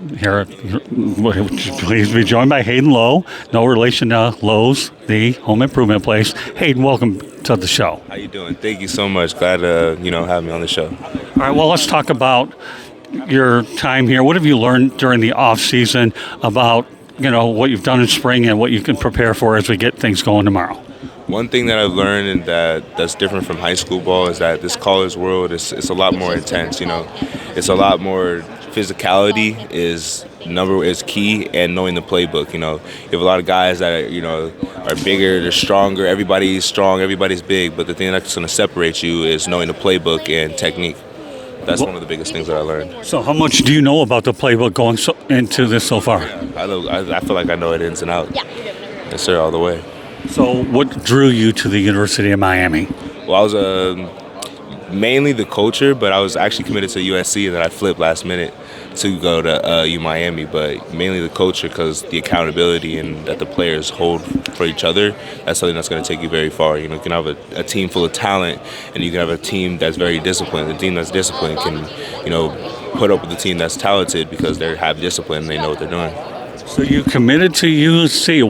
here. Please be joined by Hayden Lowe. No relation to Lowe's, the home improvement place. Hayden, welcome to the show. How you doing? Thank you so much. Glad to have me on the show. All right. Well, let's talk about your time here. What have you learned during the off season about what you've done in spring and what you can prepare for as we get things going tomorrow? One thing that I've learned and that's different from high school ball is that this college world is a lot more intense. It's a lot more physicality is key, and knowing the playbook. You have a lot of guys that are bigger, they're stronger. Everybody's strong, everybody's big. But the thing that's going to separate you is knowing the playbook and technique. That's one of the biggest things that I learned. So how much do you know about the playbook going into this so far? Yeah, I feel like I know it ins and out. Yeah. Yes, sir, all the way. So what drew you to the University of Miami? Well, I was mainly the culture, but I was actually committed to USC, and then I flipped last minute to go to Miami. But mainly the culture, because the accountability and that the players hold for each other, that's something that's going to take you very far. You can have a team full of talent, and you can have a team that's very disciplined. The team that's disciplined can, put up with the team that's talented because they have discipline and they know what they're doing. So you committed to USC.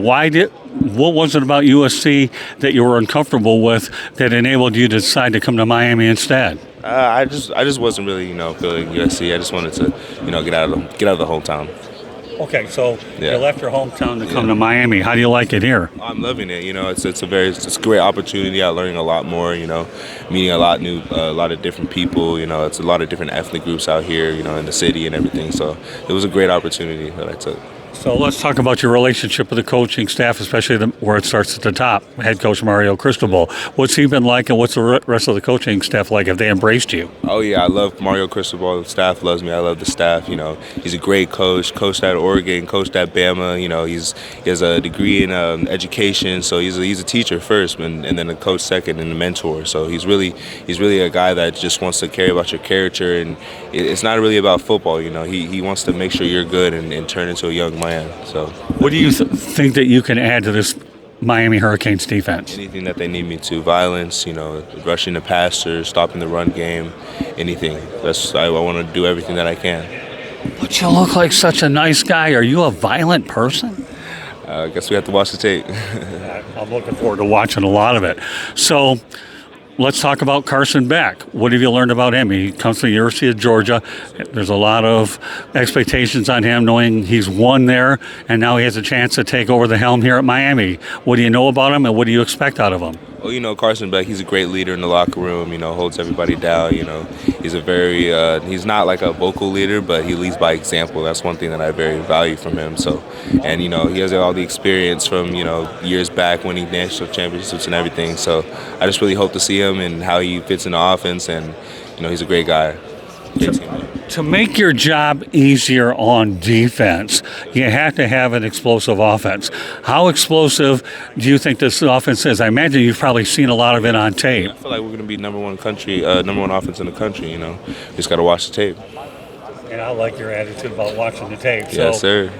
What was it about USC that you were uncomfortable with that enabled you to decide to come to Miami instead? I just wasn't really feeling USC. I just wanted to get out of the hometown. Okay, so you left your hometown to come to Miami. How do you like it here? I'm loving it. It's a great opportunity. I'm learning a lot more. Meeting a lot of different people. It's a lot of different ethnic groups out here. In the city and everything. So it was a great opportunity that I took. So let's talk about your relationship with the coaching staff, especially where it starts at the top, head coach Mario Cristobal. What's he been like, and what's the rest of the coaching staff like? Have they embraced you? Oh, yeah, I love Mario Cristobal. The staff loves me. I love the staff. He's a great coach, coached at Oregon, coached at Bama. He has a degree in education, so he's a teacher first, and then a coach second, and a mentor. So he's really a guy that just wants to care about your character, and it's not really about football. He wants to make sure you're good and turn into a young man. So, what do you think that you can add to this Miami Hurricanes defense? Anything that they need me to. Violence, rushing the passer, stopping the run game, anything. I want to do everything that I can. But you look like such a nice guy. Are you a violent person? I guess we have to watch the tape. I'm looking forward to watching a lot of it. So, let's talk about Carson Beck. What have you learned about him? He comes from the University of Georgia. There's a lot of expectations on him, knowing he's won there, and now he has a chance to take over the helm here at Miami. What do you know about him, and what do you expect out of him? Well, Carson Beck, he's a great leader in the locker room, holds everybody down. He's he's not like a vocal leader, but he leads by example. That's one thing that I very value from him. So, and, he has all the experience from, years back winning national championships and everything. So I just really hope to see him and how he fits in the offense. And, he's a great guy. Great teammate. To make your job easier on defense, you have to have an explosive offense. How explosive do you think this offense is? I imagine you've probably seen a lot of it on tape. I feel like we're going to be number one offense in the country. We just got to watch the tape. And I like your attitude about watching the tape. Yes, sir.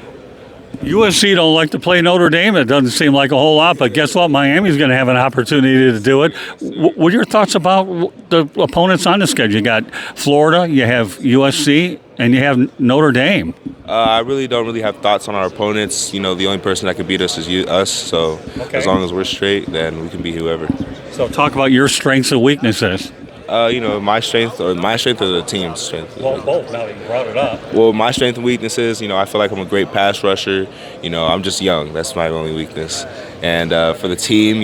USC don't like to play Notre Dame. It doesn't seem like a whole lot, but guess what? Miami's going to have an opportunity to do it. What are your thoughts about the opponents on the schedule? You got Florida, you have USC, and you have Notre Dame. I really don't have thoughts on our opponents. The only person that could beat us is us. So As long as we're straight, then we can beat whoever. So talk about your strengths and weaknesses. My strength or the team's strength. Well, both. Now that you brought it up. Well, my strength and weaknesses, I feel like I'm a great pass rusher. I'm just young. That's my only weakness. And for the team,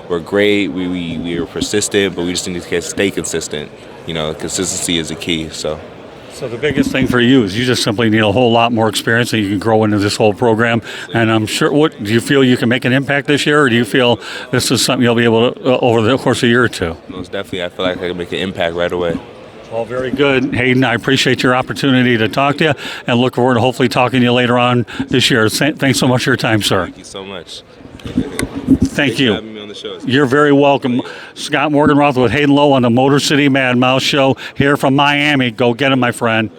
we're great. We are persistent, but we just need to stay consistent. Consistency is the key. So the biggest thing for you is you just simply need a whole lot more experience, and you can grow into this whole program. And I'm sure, do you feel you can make an impact this year, or do you feel this is something you'll be able to over the course of a year or two? Most definitely, I feel like I can make an impact right away. Well, very good, Hayden. I appreciate your opportunity to talk to you, and look forward to hopefully talking to you later on this year. Thanks so much for your time, sir. Thank you so much. Thank you. For having me on the show. You're very welcome. Scott Morganroth with Hayden Lowe on the Motor City Mad Mouse Show here from Miami. Go get him, my friend.